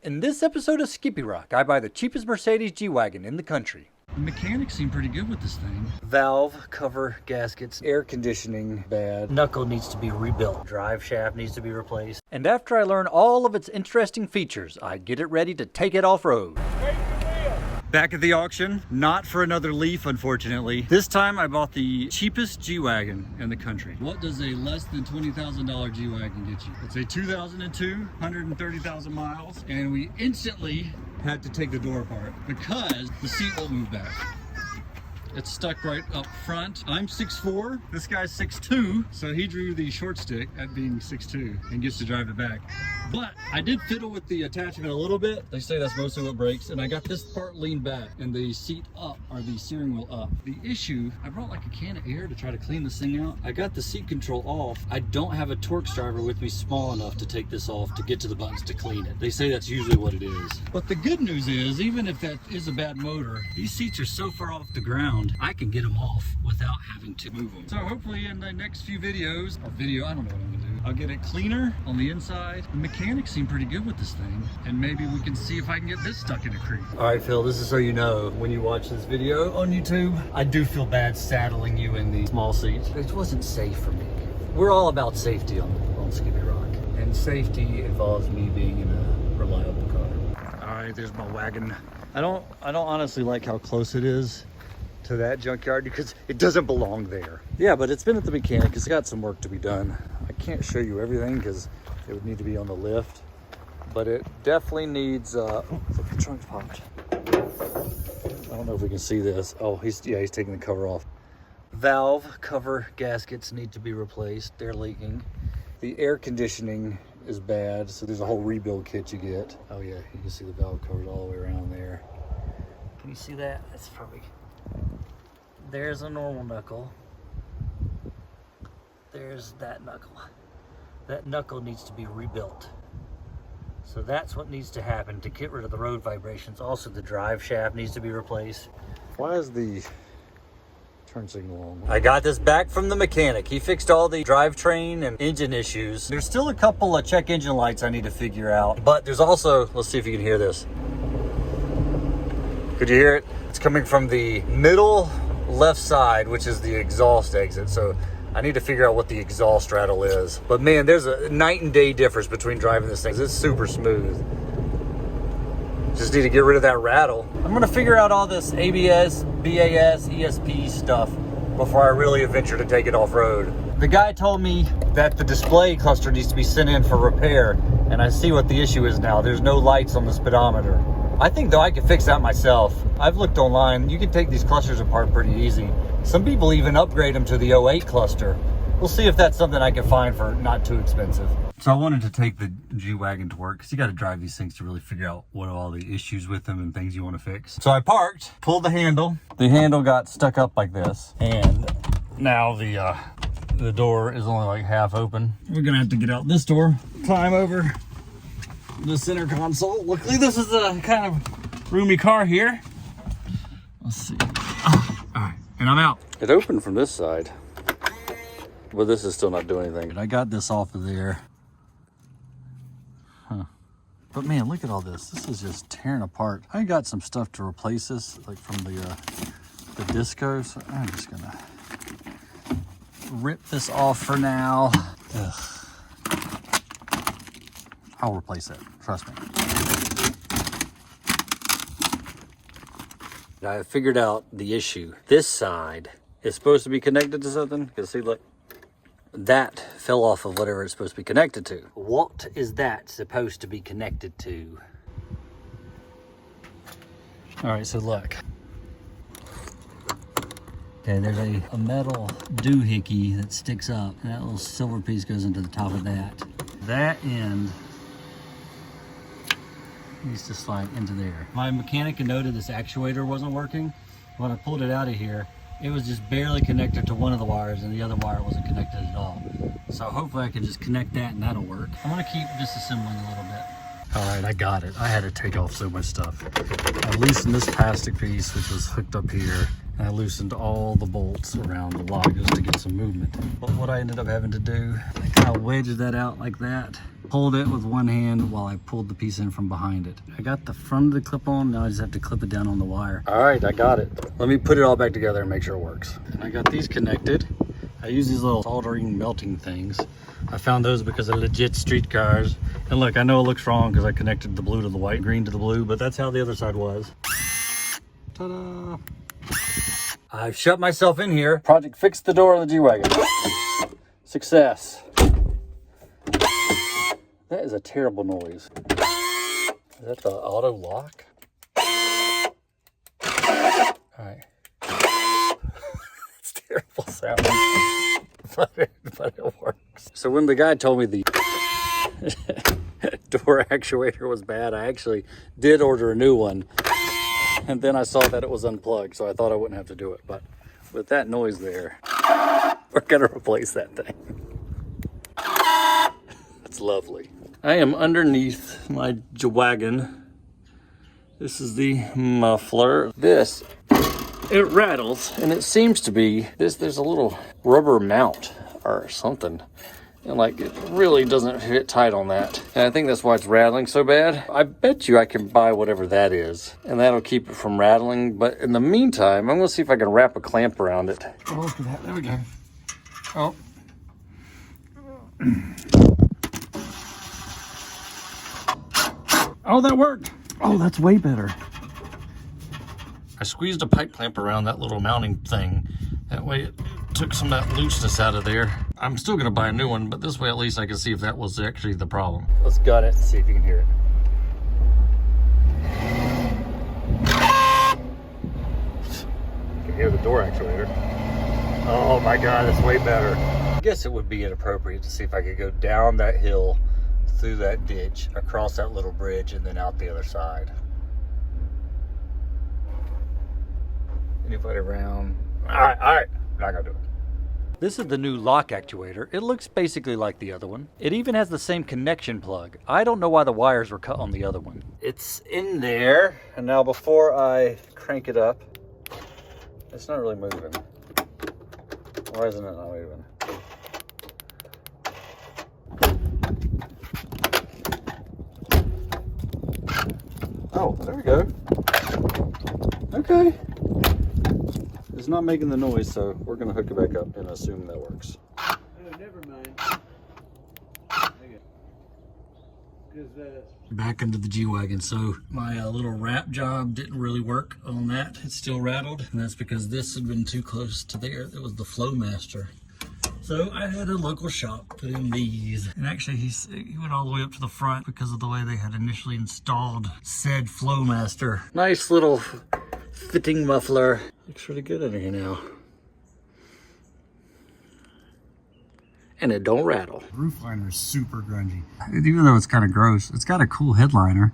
In this episode of Skippy Rock, I buy the cheapest Mercedes G-wagon in the country. The mechanics seem pretty good with this thing. Valve, cover, gaskets, air conditioning bad. Knuckle needs to be rebuilt. Drive shaft needs to be replaced. And after I learn all of its interesting features, I get it ready to take it off-road. Back at the auction, not for another Leaf, unfortunately. This time I bought the cheapest G-wagon in the country. What does a less than $20,000 G-wagon get you? It's a 2002, 130,000 miles, and we instantly had to take the door apart because the seat won't move back. It's stuck right up front. I'm 6'4", this guy's 6'2", so he drew the short stick at being 6'2" and gets to drive it back. But I did fiddle with the attachment a little bit. They say that's mostly what breaks, and I got this part leaned back and the seat up, or the steering wheel up. The issue, I brought like a can of air to try to clean this thing out. I got the seat control off. I don't have a Torx driver with me small enough to take this off to get to the buttons to clean it. They say that's usually what it is. But the good news is, even if that is a bad motor, these seats are so far off the ground, I can get them off without having to move them. So hopefully in the next few videos, I don't know what I'm gonna do. I'll get it cleaner on the inside. The mechanics seem pretty good with this thing, and maybe we can see if I can get this stuck in a creek. All right, Phil, this is so you know, when you watch this video on YouTube, I do feel bad saddling you in the small seats. It wasn't safe for me. We're all about safety on Skippy Rock, and safety involves me being in a reliable car. All right, there's my wagon. I don't honestly like how close it is to that junkyard because it doesn't belong there. Yeah, but it's been at the mechanic. It's got some work to be done. I can't show you everything because it would need to be on the lift, but it definitely needs, look, the trunk's popped. I don't know if we can see this. Oh, he's taking the cover off. Valve, cover, gaskets need to be replaced. They're leaking. The air conditioning is bad, so there's a whole rebuild kit you get. Oh yeah, you can see the valve covers all the way around there. Can you see that? That's probably... There's a normal knuckle. There's that knuckle. That knuckle needs to be rebuilt. So that's what needs to happen to get rid of the road vibrations. Also, the drive shaft needs to be replaced. Why is the turn signal on? I got this back from the mechanic. He fixed all the drivetrain and engine issues. There's still a couple of check engine lights I need to figure out. But there's also, let's see if you can hear this. Could you hear it? It's coming from the middle left side, which is the exhaust exit. So I need to figure out what the exhaust rattle is. But man, there's a night and day difference between driving this thing. It's super smooth. Just need to get rid of that rattle. I'm gonna figure out all this ABS, BAS, ESP stuff before I really venture to take it off-road. The guy told me that the display cluster needs to be sent in for repair, and I see what the issue is now. There's no lights on the speedometer. I think though I can fix that myself. I've looked online, you can take these clusters apart pretty easy. Some people even upgrade them to the 08 cluster. We'll see if that's something I can find for not too expensive. So I wanted to take the G-wagon to work because you got to drive these things to really figure out what are all the issues with them and things you want to fix. So I parked, pulled the handle. The handle got stuck up like this, and now the door is only like half open. We're gonna have to get out this door, climb over the center console. Luckily this is a kind of roomy car here. Let's see. Oh, all right, and I'm out. It opened from this side, but this is still not doing anything. I got this off of there. Huh. But man, look at all this. This is just tearing apart. I got some stuff to replace this, like from the disco. So I'm just gonna rip this off for now. Ugh. I'll replace it, trust me. I figured out the issue. This side is supposed to be connected to something. You can see, look, that fell off of whatever it's supposed to be connected to. What is that supposed to be connected to? All right, so look. Okay, there's a metal doohickey that sticks up, and that little silver piece goes into the top of that. That end needs to slide into there. My mechanic noted this actuator wasn't working. When I pulled it out of here, it was just barely connected to one of the wires and the other wire wasn't connected at all. So hopefully I can just connect that and that'll work. I'm gonna keep disassembling a little bit. All right, I got it. I had to take off so much stuff. I loosened this plastic piece, which was hooked up here, and I loosened all the bolts around the lock just to get some movement. But what I ended up having to do, I kind of wedged that out like that, hold it with one hand while I pulled the piece in from behind it. I got the front of the clip on, now I just have to clip it down on the wire. All right, I got it. Let me put it all back together and make sure it works. And I got these connected. I use these little soldering melting things. I found those because of legit street cars. And look, I know it looks wrong because I connected the blue to the white, green to the blue, but that's how the other side was. Ta-da! I've shut myself in here. Project fixed the door of the G-wagon. Success. That is a terrible noise. Is that the auto lock? All right. It's terrible sound, but it works. So when the guy told me the door actuator was bad, I actually did order a new one. And then I saw that it was unplugged, so I thought I wouldn't have to do it. But with that noise there, we're gonna replace that thing. That's lovely. I am underneath my G-wagon. This is the muffler. This, it rattles, and it seems to be, there's a little rubber mount or something. And like, it really doesn't fit tight on that. And I think that's why it's rattling so bad. I bet you I can buy whatever that is, and that'll keep it from rattling. But in the meantime, I'm gonna see if I can wrap a clamp around it. Oh, look at that, there we go. Oh. Oh, that worked. Oh, that's way better. I squeezed a pipe clamp around that little mounting thing. That way it took some of that looseness out of there. I'm still gonna buy a new one, but this way at least I can see if that was actually the problem. Let's gut it and see if you can hear it. You can hear the door actuator. Oh my God, that's way better. I guess it would be inappropriate to see if I could go down that hill, through that ditch, across that little bridge, and then out the other side. Anybody around? All right, I'm not gonna do it. This is the new lock actuator. It looks basically like the other one. It even has the same connection plug. I don't know why the wires were cut on the other one. It's in there, and now before I crank it up, it's not really moving. Why isn't it not moving? Oh, there we go. Okay. It's not making the noise, so we're gonna hook it back up and assume that works. Oh, never mind. Back into the G-wagon. So my little wrap job didn't really work on that. It still rattled, and that's because this had been too close to there. It was the flow master. So I had a local shop put in these, and actually he went all the way up to the front because of the way they had initially installed said flow master. Nice little fitting muffler. Looks really good under here now. And it don't rattle. Roof liner is super grungy. Even though it's kind of gross, it's got a cool headliner.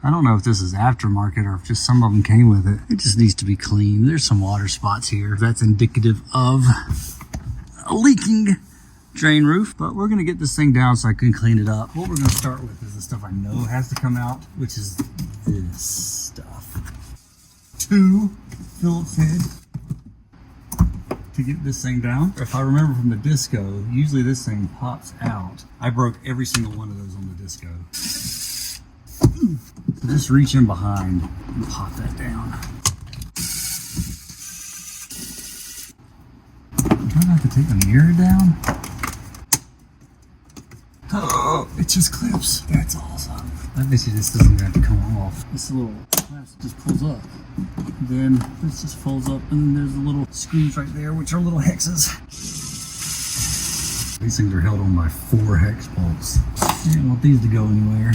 I don't know if this is aftermarket or if just some of them came with it. It just needs to be clean. There's some water spots here. That's indicative of a leaking drain roof, but we're gonna get this thing down so I can clean it up. What we're gonna start with is the stuff I know has to come out, which is this stuff. 2 Phillips heads to get this thing down. If I remember from the disco, usually this thing pops out. I broke every single one of those on the disco. So just reach in behind and pop that down. I'm trying not to take the mirror down. Oh, it just clips. That's awesome. I bet you this doesn't have to come off. This little clasp just pulls up. Then this just folds up, and then there's the little screws right there, which are little hexes. These things are held on by 4 hex bolts. You don't want these to go anywhere.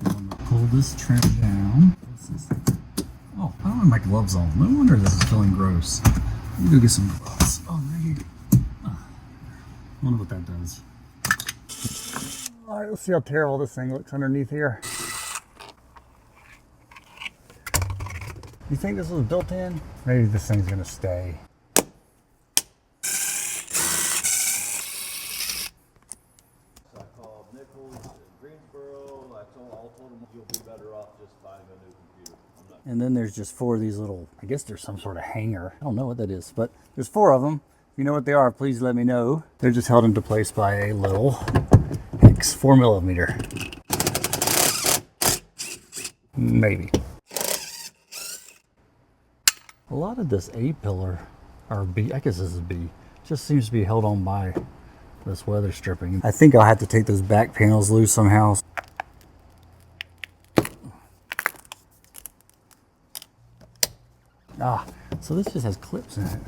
I'm gonna pull this trim down. What's this? Oh, I don't have my gloves on. No wonder this is feeling gross. Let me go get some gloves. Oh, right here. I wonder what that does. All right, let's see how terrible this thing looks underneath here. You think this was built in? Maybe this thing's gonna stay. I called Nichols in Greensboro. I told them you'll be better off just buying a new computer. And then there's just 4 of these little, I guess there's some sort of hanger. I don't know what that is, but there's 4 of them. you know what they are, please let me know. They're just held into place by a little hex 4mm. Maybe. A lot of this A pillar, or B, I guess this is B, just seems to be held on by this weather stripping. I think I'll have to take those back panels loose somehow. Ah, so this just has clips in it.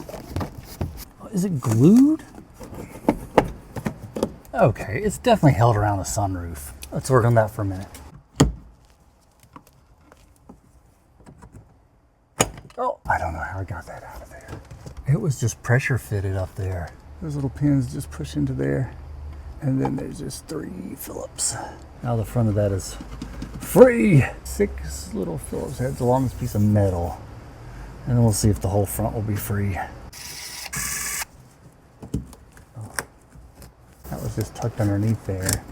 Is it glued? Okay, it's definitely held around the sunroof. Let's work on that for a minute. Oh, I don't know how I got that out of there. It was just pressure fitted up there. Those little pins just push into there. And then there's just 3 Phillips. Now the front of that is free. 6 little Phillips heads along this piece of metal. And then we'll see if the whole front will be free. Oh, that was just tucked underneath there.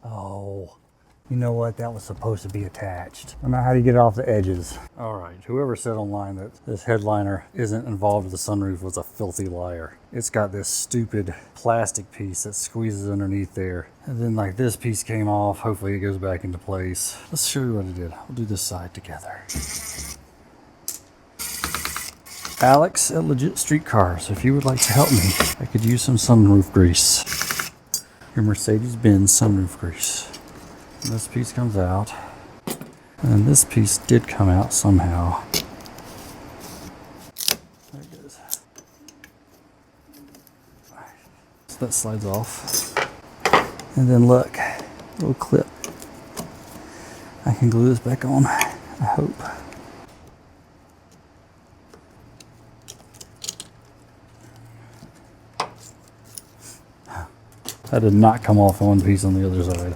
Oh, you know what? That was supposed to be attached. I don't know how do you get it off the edges. All right, whoever said online that this headliner isn't involved with the sunroof was a filthy liar. It's got this stupid plastic piece that squeezes underneath there. And then like this piece came off. Hopefully it goes back into place. Let's show you what it did. We'll do this side together. Alex at Legit Street Cars, if you would like to help me, I could use some sunroof grease. Your Mercedes-Benz sunroof grease. And this piece comes out. And this piece did come out somehow. There it goes. So that slides off. And then look, little clip. I can glue this back on, I hope. That did not come off one piece on the other side.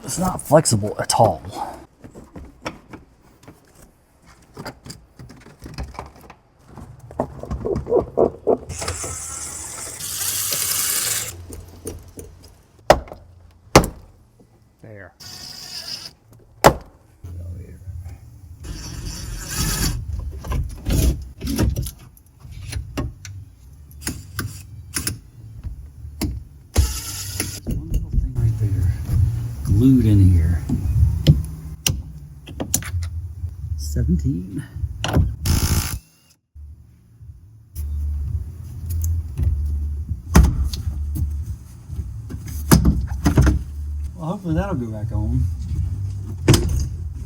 It's not flexible at all. There. Glued in here. 17. Well, hopefully that'll go back on.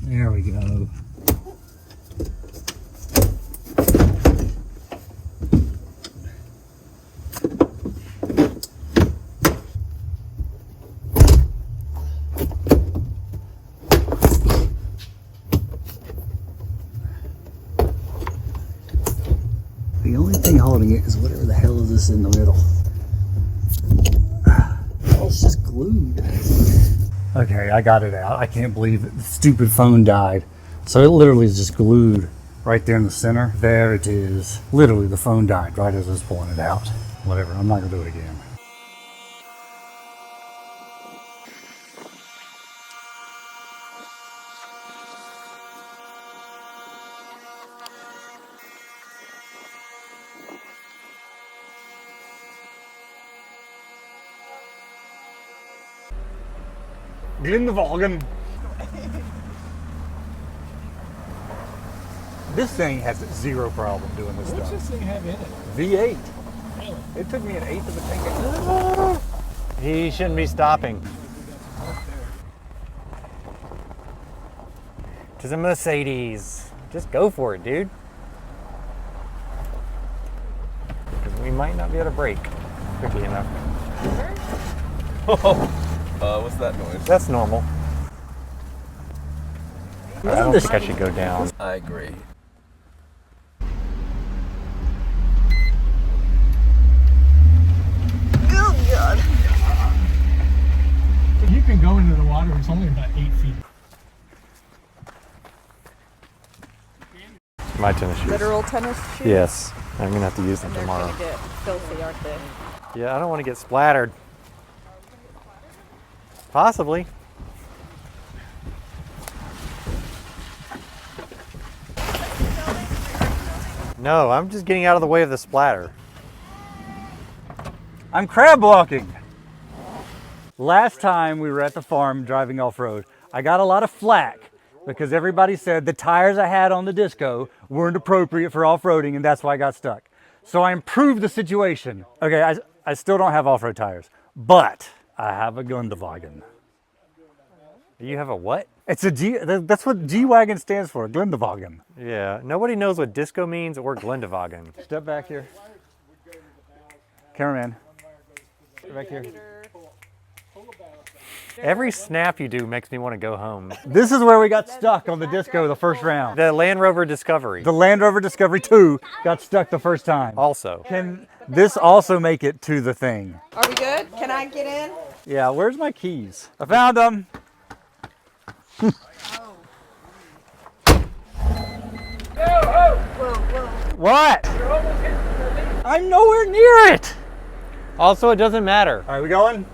There we go. The only thing holding it is whatever the hell is this in the middle. Oh, it's just glued. Okay, I got it out. I can't believe it. The stupid phone died. So it literally is just glued right there in the center. There it is. Literally, the phone died right as I was pulling it out. Whatever, I'm not gonna do it again. G-wagon. This thing has zero problem doing this stuff. What's this thing have in it? V8. Really? It took me an eighth of a tank. He shouldn't be stopping. It's a Mercedes. Just go for it, dude. Because we might not be able to brake quickly enough. What's that noise? That's normal. I don't think I should go down. I agree. Oh God. You can go into the water, it's only about 8 feet. My tennis shoes. Literal tennis shoes? Yes. I'm going to have to use them They're tomorrow. gonna get filthy, aren't they? Yeah, I don't want to get splattered. Possibly. No, I'm just getting out of the way of the splatter. I'm crab walking. Last time we were at the farm driving off-road, I got a lot of flack because everybody said the tires I had on the Disco weren't appropriate for off-roading, and that's why I got stuck. So I improved the situation. Okay, I still don't have off-road tires, but I have a Glendwagen. You have a what? It's a G, that's what G-wagon stands for, Glendwagen. Yeah, nobody knows what disco means or Glendwagen. Step back here. Cameraman. Step back here. Every snap you do makes me want to go home. This is where we got stuck on the Disco the first round. The Land Rover Discovery. The Land Rover Discovery 2 got stuck the first time. Also. Can this also make it to the thing? Are we good? Can I get in? Yeah, where's my keys? I found them. What? I'm nowhere near it. Also, it doesn't matter. All right, we going?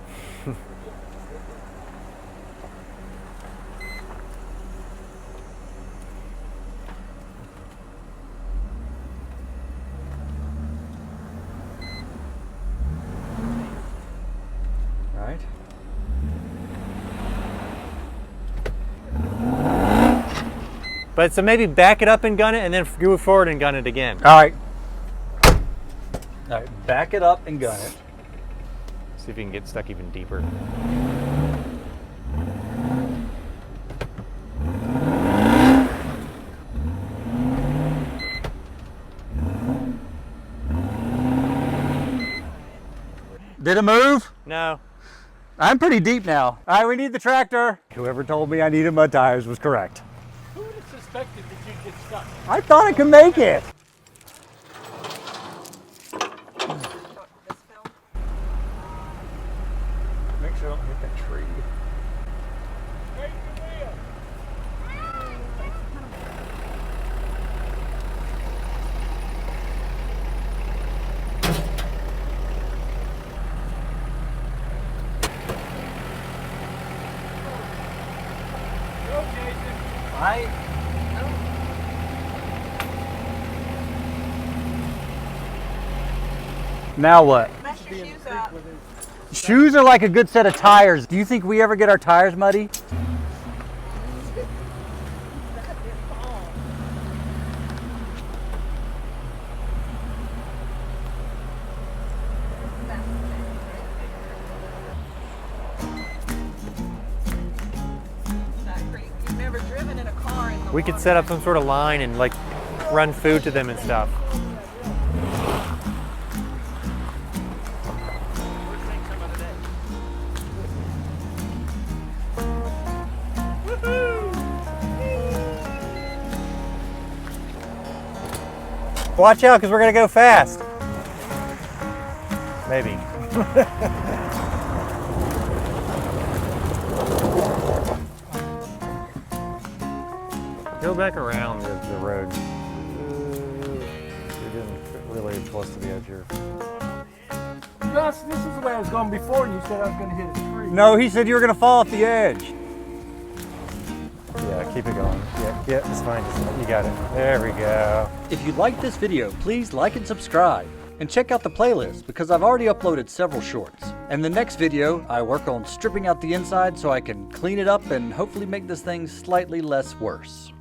All right. But so maybe back it up and gun it, and then go forward and gun it again. All right. All right, back it up and gun it. See if you can get stuck even deeper. Did it move? No. I'm pretty deep now. All right, we need the tractor. Whoever told me I needed mud tires was correct. Who would have suspected that you'd get stuck? I thought I could make it. Make sure I don't hit that tree. Straighten the wheel. Go, Jason. Now what? Mess your shoes up. Shoes are like a good set of tires. Do you think we ever get our tires muddy? You've never driven in a car in the We could set up some sort of line and like run food to them and stuff. Watch out, because we're going to go fast. Maybe. Go back around the road. You're getting really close to the edge here. Gus, this is the way I was going before, and you said I was going to hit a tree. No, he said you were gonna fall off the edge. Yeah, keep it going. Yeah, it's fine. You got it. There we go. If you liked this video, please like and subscribe. And check out the playlist because I've already uploaded several shorts. And the next video, I work on stripping out the inside so I can clean it up and hopefully make this thing slightly less worse.